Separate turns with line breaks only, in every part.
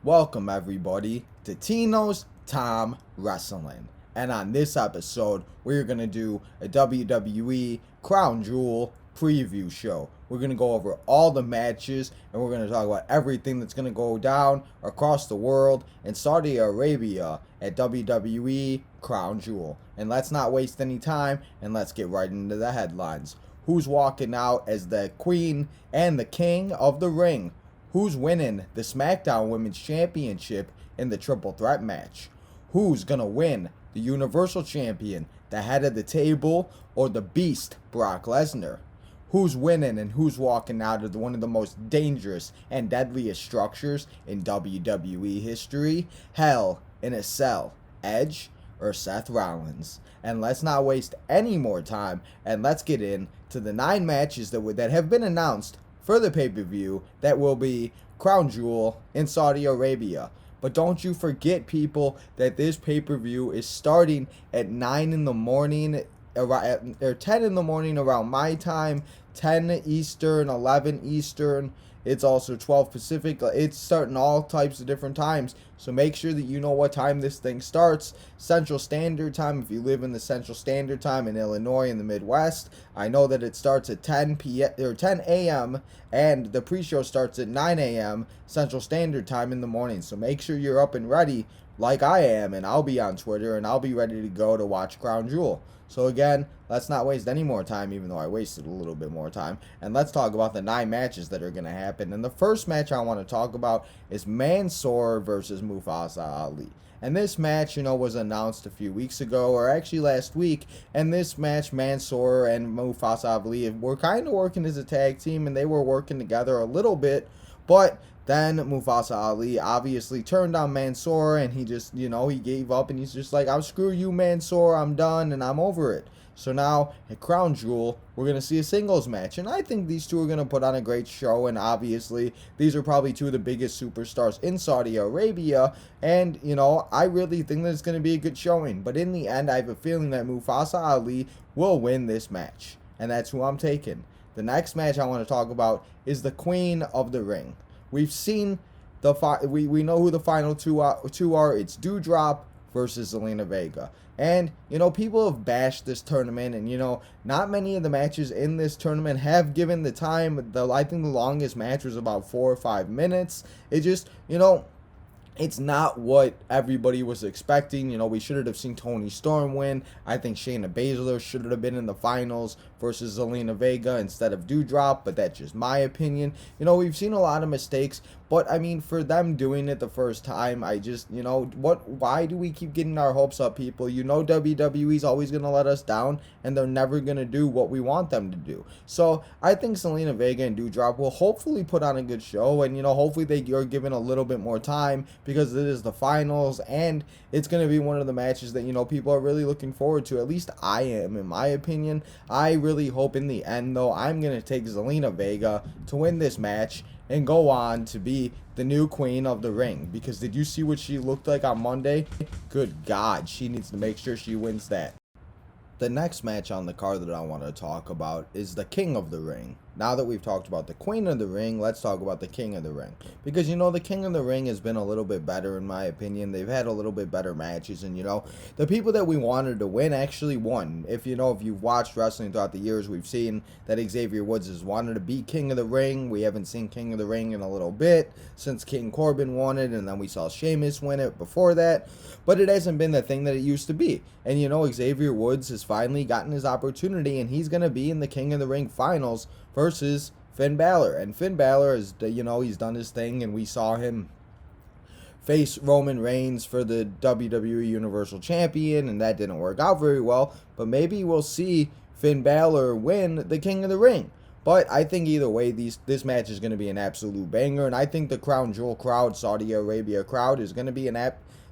Welcome everybody to Tino's Time Wrestling. And on this episode, we're going to do a WWE Crown Jewel preview show. We're going to go over all the matches and we're going to talk about everything that's going to go down across the world in Saudi Arabia at WWE Crown Jewel. And let's not waste any time and let's get right into the headlines. Who's walking out as the Queen and the King of the Ring? Who's winning the SmackDown Women's Championship in the Triple Threat match? Who's going to win the Universal Champion, the head of the table, or the Beast, Brock Lesnar? Who's winning and who's walking out of one of the most dangerous and deadliest structures in WWE history? Hell in a Cell, Edge or Seth Rollins? And let's not waste any more time and let's get into the 9 matches that have been announced for the pay-per-view that will be Crown Jewel in Saudi Arabia. But don't you forget, people, that this pay-per-view is starting at 9 in the morning, or 10 in the morning around my time, 10 Eastern, 11 Eastern. It's also 12 Pacific. It's starting all types of different times. So make sure that you know what time this thing starts. Central Standard Time, if you live in the Central Standard Time in Illinois in the Midwest. I know that it starts at 10 p.m. or 10 a.m. and the pre-show starts at 9 a.m. Central Standard Time in the morning. So make sure you're up and ready like I am, and I'll be on Twitter and I'll be ready to go to watch Crown Jewel. So again, let's not waste any more time, even though I wasted a little bit more time. And let's talk about the 9 matches that are going to happen. And the first match I want to talk about is Mansoor versus Mustafa Ali. And this match, was announced a few weeks ago, or actually last week. And this match, Mansoor and Mustafa Ali were kind of working as a tag team, and they were working together a little bit. But then Mustafa Ali obviously turned on Mansoor, and he just, he gave up, and he's just like, "I'll screw you, Mansoor, I'm done, and I'm over it." So now, at Crown Jewel, we're going to see a singles match, and I think these two are going to put on a great show, and obviously, these are probably two of the biggest superstars in Saudi Arabia, and, I really think that it's going to be a good showing, but in the end, I have a feeling that Mustafa Ali will win this match, and that's who I'm taking. The next match I want to talk about is the Queen of the Ring. We've seen we know who the final two are. It's Doudrop versus Zelina Vega. And, people have bashed this tournament, and, not many of the matches in this tournament have given the time. I think the longest match was about 4 or 5 minutes. It just, it's not what everybody was expecting. We should have seen Toni Storm win. I think Shayna Baszler should have been in the finals versus Zelina Vega instead of Doudrop, but that's just my opinion. We've seen a lot of mistakes, but I mean, for them doing it the first time, I just, why do we keep getting our hopes up, people? WWE's always going to let us down, and they're never going to do what we want them to do. So I think Zelina Vega and Doudrop will hopefully put on a good show, and, hopefully they are given a little bit more time because it is the finals, and it's going to be one of the matches that, people are really looking forward to. At least I am, in my opinion. I really hope in the end, though, I'm going to take Zelina Vega to win this match and go on to be the new Queen of the Ring. Because did you see what she looked like on Monday? Good God, she needs to make sure she wins that. The next match on the card that I want to talk about is the King of the Ring. Now that we've talked about the Queen of the Ring, let's talk about the King of the Ring. Because, the King of the Ring has been a little bit better in my opinion. They've had a little bit better matches, and, the people that we wanted to win actually won. If you've watched wrestling throughout the years, we've seen that Xavier Woods has wanted to be King of the Ring. We haven't seen King of the Ring in a little bit since King Corbin won it, and then we saw Sheamus win it before that. But it hasn't been the thing that it used to be. And, Xavier Woods has finally gotten his opportunity, and he's going to be in the King of the Ring finals versus Finn Balor. And Finn Balor is, he's done his thing, and we saw him face Roman Reigns for the WWE Universal Champion, and that didn't work out very well. But maybe we'll see Finn Balor win the King of the Ring. But I think either way, this match is going to be an absolute banger, and I think the Crown Jewel crowd, Saudi Arabia crowd, is going to be an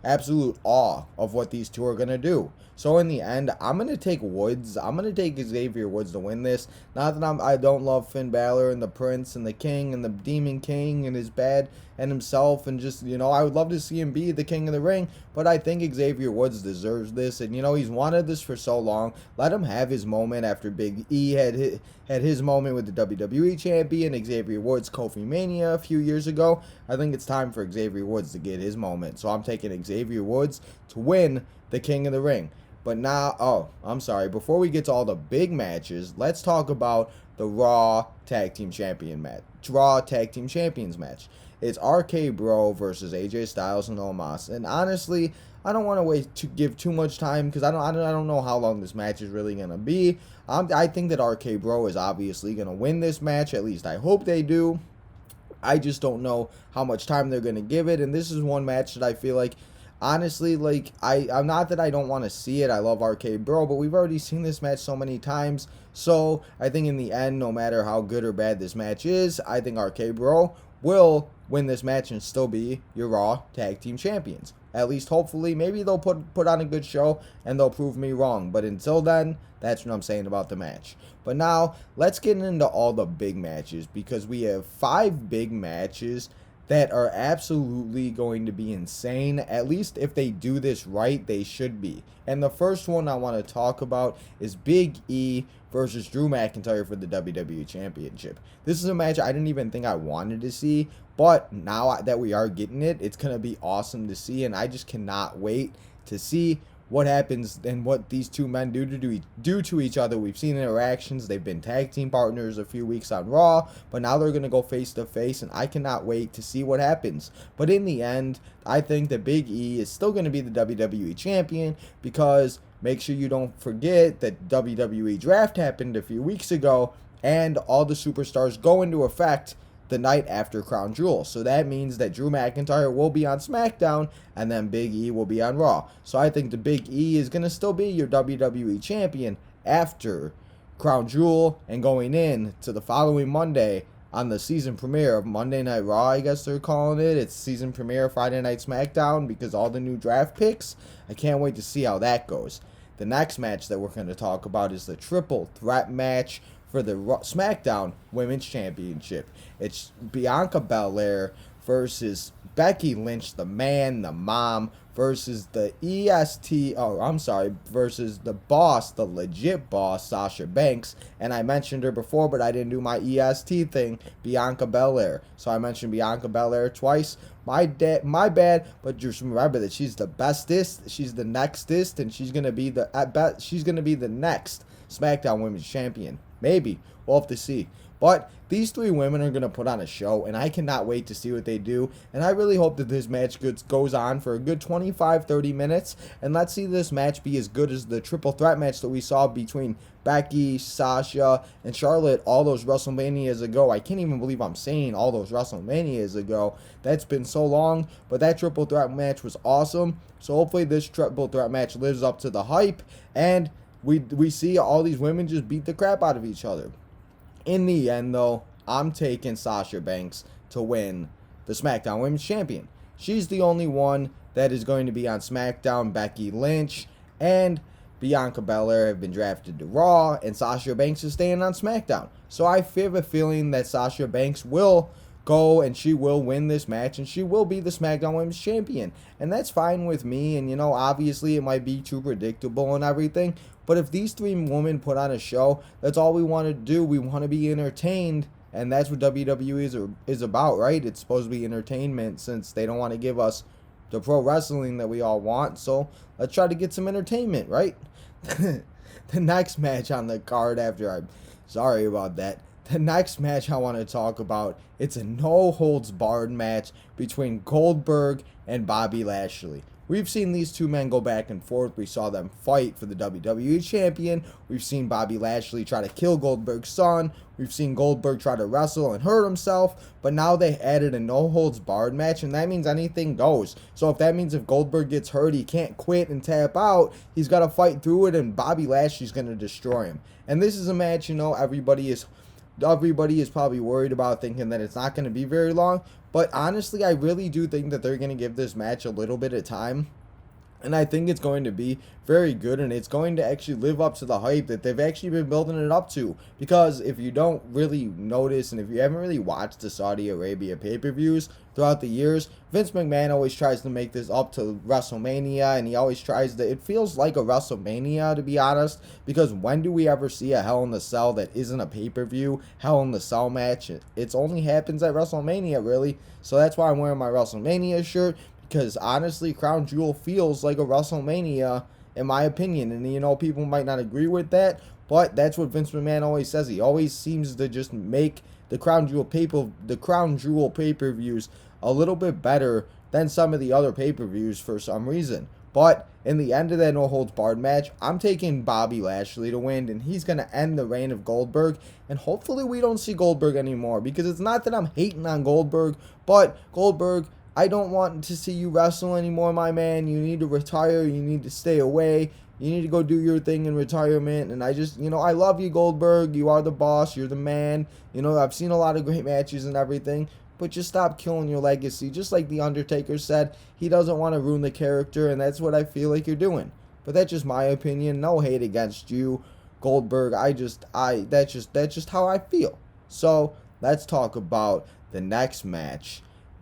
absolute awe of what these two are going to do. So in the end, I'm going to take Woods. I'm going to take Xavier Woods to win this. Not that I don't love Finn Balor and the Prince and the King and the Demon King and his bad and himself, and just, I would love to see him be the King of the Ring, but I think Xavier Woods deserves this, and he's wanted this for so long. Let him have his moment after Big E had his moment with the WWE Champion, Xavier Woods, Kofi Mania a few years ago. I think it's time for Xavier Woods to get his moment, so I'm taking Xavier Woods to win the King of the Ring. But now, before we get to all the big matches, let's talk about the Raw Tag Team Champions match. It's RK Bro versus AJ Styles and Omos. And honestly, I don't want to give too much time because I don't know how long this match is really going to be. I think that RK Bro is obviously going to win this match. At least I hope they do. I just don't know how much time they're going to give it. And this is one match that I feel like, honestly, I'm not that I don't want to see it. I love RK Bro, but we've already seen this match so many times. So I think in the end, no matter how good or bad this match is, I think RK Bro will win this match and still be your Raw Tag Team Champions. At least hopefully, maybe they'll put on a good show and they'll prove me wrong. But until then, that's what I'm saying about the match. But now, let's get into all the big matches, because we have 5 big matches that are absolutely going to be insane. At least if they do this right, they should be. And the first one I want to talk about is Big E versus Drew McIntyre for the WWE Championship. This is a match I didn't even think I wanted to see, but now that we are getting it, it's going to be awesome to see, and I just cannot wait to see what happens and what these two men do to each other. We've seen interactions. They've been tag team partners a few weeks on Raw, but now they're going to go face to face, and I cannot wait to see what happens. But in the end, I think that Big E is still going to be the WWE Champion, because make sure you don't forget that WWE Draft happened a few weeks ago, and all the superstars go into effect the night after Crown Jewel. So that means that Drew McIntyre will be on SmackDown, and then Big E will be on Raw. So I think the Big E is going to still be your WWE Champion after Crown Jewel, and going in to the following Monday on the season premiere of Monday Night Raw, I guess they're calling it. It's season premiere Friday Night SmackDown, because all the new draft picks. I can't wait to see how that goes. The next match that we're going to talk about is the triple threat match for the SmackDown Women's Championship. It's Bianca Belair versus Becky Lynch, the man, the mom, versus the versus the boss, the legit boss, Sasha Banks. And I mentioned her before, but I didn't do my EST thing, Bianca Belair. So I mentioned Bianca Belair twice. My bad, but just remember that she's the bestest, she's the nextest, and she's gonna be the next SmackDown Women's Champion. Maybe. We'll have to see. But these 3 women are going to put on a show, and I cannot wait to see what they do. And I really hope that this match goes on for a good 25-30 minutes. And let's see this match be as good as the triple threat match that we saw between Becky, Sasha, and Charlotte all those WrestleManias ago. I can't even believe I'm saying all those WrestleManias ago. That's been so long. But that triple threat match was awesome. So hopefully this triple threat match lives up to the hype, and we see all these women just beat the crap out of each other. In the end, though, I'm taking Sasha Banks to win the SmackDown Women's Champion. She's the only one that is going to be on SmackDown. Becky Lynch and Bianca Belair have been drafted to Raw, and Sasha Banks is staying on SmackDown. So I have a feeling that Sasha Banks will go and she will win this match, and she will be the SmackDown Women's Champion. And that's fine with me, and obviously it might be too predictable and everything, but if these 3 women put on a show, that's all we want to do. We want to be entertained, and that's what WWE is about, right? It's supposed to be entertainment, since they don't want to give us the pro wrestling that we all want. So let's try to get some entertainment, right? The next match on the card sorry about that. The next match I want to talk about, it's a no-holds-barred match between Goldberg and Bobby Lashley. We've seen these 2 men go back and forth. We saw them fight for the WWE Champion. We've seen Bobby Lashley try to kill Goldberg's son. We've seen Goldberg try to wrestle and hurt himself. But now they added a no-holds-barred match, and that means anything goes. So if that means if Goldberg gets hurt, he can't quit and tap out. He's got to fight through it, and Bobby Lashley's going to destroy him. And this is a match, everybody is probably worried about, thinking that it's not going to be very long. But honestly, I really do think that they're going to give this match a little bit of time. And I think it's going to be very good, and it's going to actually live up to the hype that they've actually been building it up to. Because if you don't really notice, and if you haven't really watched the Saudi Arabia pay-per-views throughout the years, Vince McMahon always tries to make this up to WrestleMania, and he always tries to, it feels like a WrestleMania, to be honest, because when do we ever see a Hell in the Cell that isn't a pay-per-view Hell in the Cell match? It only happens at WrestleMania, really. So that's why I'm wearing my WrestleMania shirt, because honestly, Crown Jewel feels like a WrestleMania, in my opinion. And people might not agree with that, but that's what Vince McMahon always says. He always seems to just make the Crown Jewel pay-per-views a little bit better than some of the other pay-per-views for some reason. But in the end of that no holds barred match, I'm taking Bobby Lashley to win, and he's going to end the reign of Goldberg. And hopefully we don't see Goldberg anymore, because it's not that I'm hating on Goldberg, but Goldberg, I don't want to see you wrestle anymore, my man. You need to retire. You need to stay away. You need to go do your thing in retirement. And I just, I love you, Goldberg. You are the boss. You're the man. I've seen a lot of great matches and everything. But just stop killing your legacy. Just like The Undertaker said, he doesn't want to ruin the character. And that's what I feel like you're doing. But that's just my opinion. No hate against you, Goldberg. That's just how I feel. So let's talk about the next match.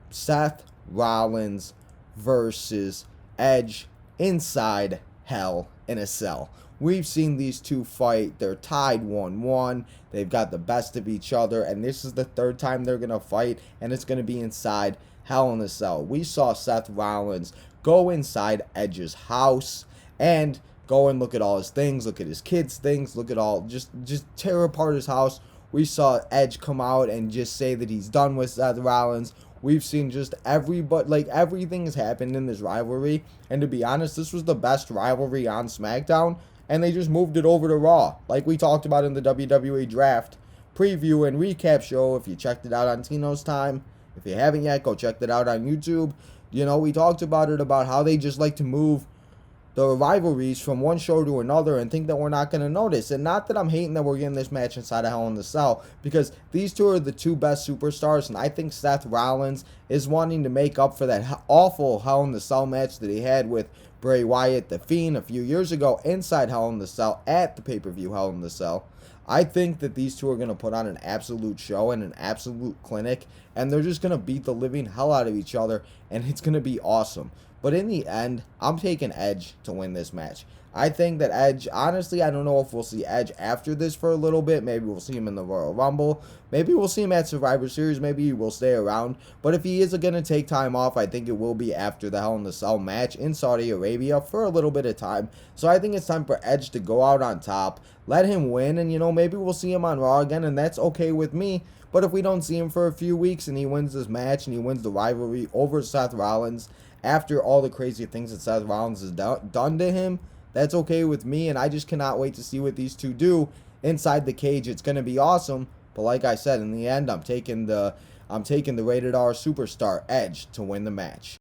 Seth Rollins versus Edge inside Hell in a Cell. We've seen these two fight. They're tied 1-1. They've got the best of each other, and this is the third time they're going to fight, and it's going to be inside Hell in a Cell. We saw Seth Rollins go inside Edge's house and go and look at all his things, look at his kids' things, look at all, just tear apart his house. We saw Edge come out and just say that he's done with Seth Rollins. We've seen just everything has happened in this rivalry. And to be honest, this was the best rivalry on SmackDown. And they just moved it over to Raw. Like we talked about in the WWE Draft preview and recap show. If you checked it out on Tino's Time. If you haven't yet, go check that out on YouTube. We talked about it, about how they just like to move the rivalries from one show to another and think that we're not going to notice. And not that I'm hating that we're getting this match inside of Hell in the Cell, because these two are the two best superstars, and I think Seth Rollins is wanting to make up for that awful Hell in the Cell match that he had with Bray Wyatt, The Fiend, a few years ago inside Hell in the Cell at the pay-per-view Hell in the Cell. I think that these two are going to put on an absolute show and an absolute clinic, and they're just going to beat the living hell out of each other, and it's going to be awesome. But in the end, I'm taking Edge to win this match. I think that Edge, honestly, I don't know if we'll see Edge after this for a little bit. Maybe we'll see him in the Royal Rumble. Maybe we'll see him at Survivor Series. Maybe he will stay around. But if he is going to take time off, I think it will be after the Hell in the Cell match in Saudi Arabia for a little bit of time. So I think it's time for Edge to go out on top. Let him win, and, maybe we'll see him on Raw again, and that's okay with me. But if we don't see him for a few weeks and he wins this match and he wins the rivalry over Seth Rollins after all the crazy things that Seth Rollins has done to him, that's okay with me, and I just cannot wait to see what these two do inside the cage. It's going to be awesome. But like I said, in the end, I'm taking the rated R superstar Edge to win the match.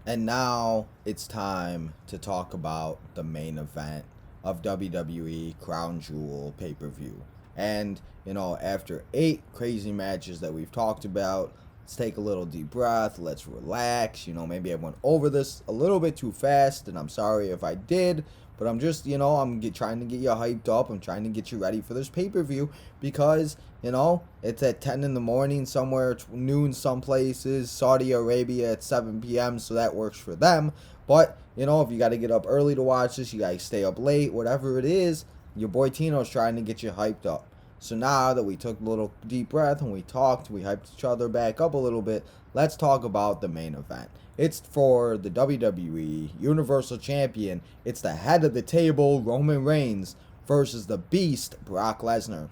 And now it's time to talk about the main event of WWE Crown Jewel pay-per-view. And, after 8 crazy matches that we've talked about, let's take a little deep breath. Let's relax. Maybe I went over this a little bit too fast, and I'm sorry if I did. But I'm just, I'm trying to get you hyped up. I'm trying to get you ready for this pay-per-view because, it's at 10 in the morning somewhere, noon some places, Saudi Arabia at 7 p.m., so that works for them. But, if you got to get up early to watch this, you got to stay up late, whatever it is, your boy Tino's trying to get you hyped up. So now that we took a little deep breath and we talked, we hyped each other back up a little bit, let's talk about the main event. It's for the WWE Universal Champion. It's the head of the table, Roman Reigns, versus the Beast, Brock Lesnar.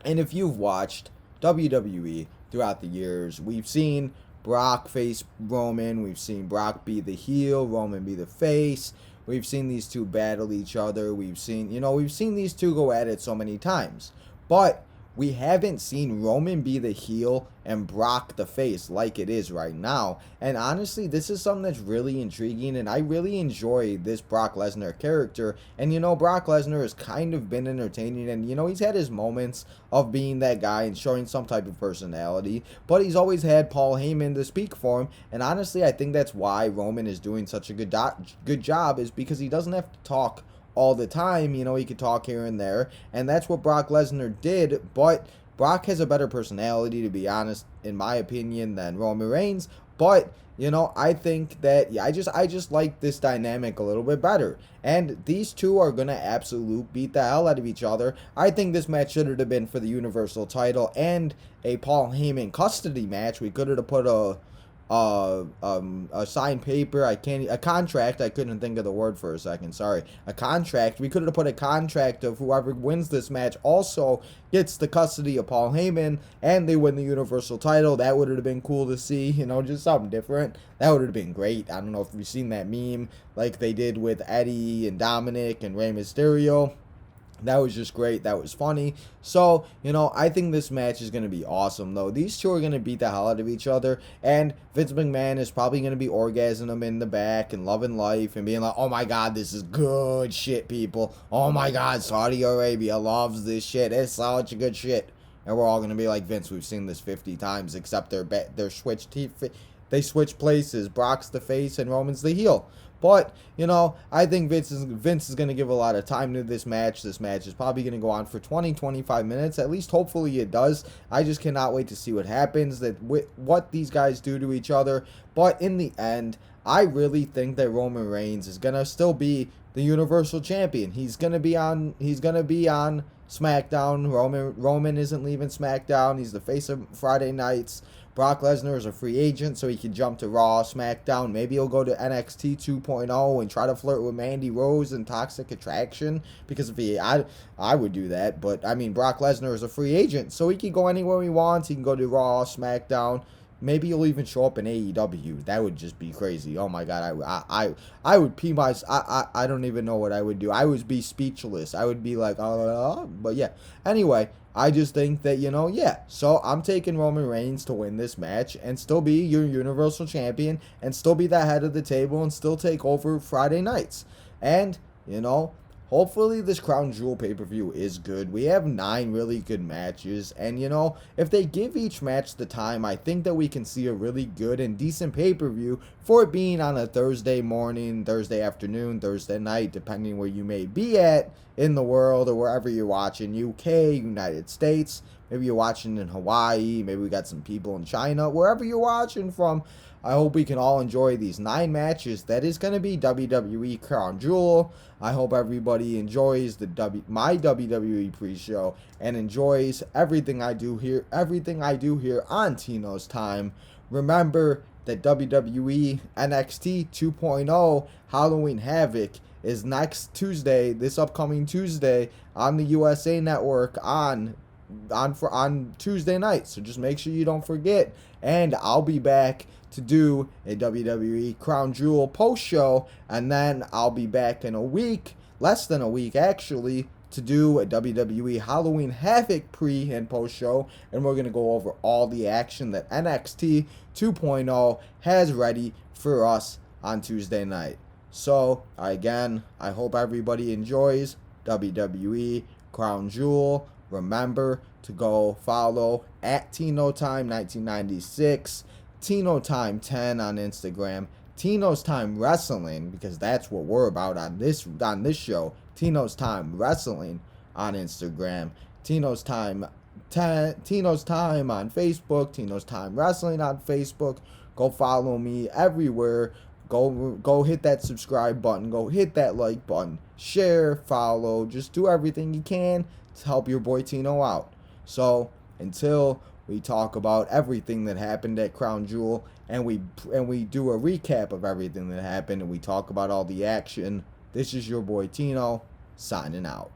And if you've watched WWE throughout the years, we've seen Brock face Roman. We've seen Brock be the heel, Roman be the face. We've seen these two battle each other. We've seen these two go at it so many times. But we haven't seen Roman be the heel and Brock the face like it is right now. And honestly, this is something that's really intriguing, and I really enjoy this Brock Lesnar character. And Brock Lesnar has kind of been entertaining, and he's had his moments of being that guy and showing some type of personality, but he's always had Paul Heyman to speak for him. And honestly, I think that's why Roman is doing such a good job, is because he doesn't have to talk all the time. He could talk here and there, and that's what Brock Lesnar did. But Brock has a better personality, to be honest, in my opinion, than Roman Reigns. But I think that I just like this dynamic a little bit better. And these two are gonna absolute beat the hell out of each other. I think this match should have been for the Universal title and a Paul Heyman custody match. We could have put a signed paper. A contract. I couldn't think of the word for a second. Sorry. A contract. We could have put a contract of whoever wins this match also gets the custody of Paul Heyman, and they win the Universal title. That would have been cool to see. Just something different. That would have been great. I don't know if you've seen that meme like they did with Eddie and Dominic and Rey Mysterio. That was just great. That was funny. So, I think this match is going to be awesome, though. These two are going to beat the hell out of each other, and Vince McMahon is probably going to be orgasming them in the back and loving life and being like, oh my God, this is good shit, people. Oh my God, Saudi Arabia loves this shit. It's such a good shit. And we're all going to be like, Vince, we've seen this 50 times, except they're switched. They switch places. Brock's the face and Roman's the heel. But, I think Vince is going to give a lot of time to this match. This match is probably going to go on for 20-25 minutes. At least, hopefully, it does. I just cannot wait to see what happens, what these guys do to each other. But in the end, I really think that Roman Reigns is going to still be the Universal Champion. He's going to be on SmackDown. Roman isn't leaving SmackDown. He's the face of Friday nights. Brock Lesnar is a free agent, so he can jump to Raw, SmackDown. Maybe he'll go to NXT 2.0 and try to flirt with Mandy Rose and Toxic Attraction. Because I would do that. But, Brock Lesnar is a free agent, so he can go anywhere he wants. He can go to Raw, SmackDown. Maybe he'll even show up in AEW. That would just be crazy. Oh my God, I would pee my. I don't even know what I would do. I would be speechless. I would be like, but yeah. Anyway, I just think that yeah. So I'm taking Roman Reigns to win this match and still be your Universal Champion and still be the head of the table and still take over Friday nights. And hopefully this Crown Jewel pay-per-view is good. We have 9 really good matches. And, if they give each match the time, I think that we can see a really good and decent pay-per-view for it being on a Thursday morning, Thursday afternoon, Thursday night, depending where you may be at in the world or wherever you're watching, UK, United States. Maybe you're watching in Hawaii. Maybe we got some people in China. Wherever you're watching from, I hope we can all enjoy these 9 matches. That is going to be WWE Crown Jewel. I hope everybody enjoys my WWE pre-show and enjoys everything I do here on Tino's Time. Remember that WWE NXT 2.0 Halloween Havoc is next Tuesday, this upcoming Tuesday, on the USA Network on Tuesday night. So just make sure you don't forget. And I'll be back to do a WWE Crown Jewel post show, and then I'll be back in a week, less than a week actually, to do a WWE Halloween Havoc pre and post show, and we're going to go over all the action that NXT 2.0 has ready for us on Tuesday night. So again, I hope everybody enjoys WWE Crown Jewel. Remember to go follow at Tino Time 1996, Tino Time 10 on Instagram, Tino's Time Wrestling, because that's what we're about on this show. Tino's Time Wrestling on Instagram, Tino's Time on Facebook, Tino's Time Wrestling on Facebook. Go follow me everywhere. Go hit that subscribe button. Go hit that like button. Share, follow, just do everything you can to help your boy Tino out. So until we talk about everything that happened at Crown Jewel, and we do a recap of everything that happened, and we talk about all the action. This is your boy Tino, signing out.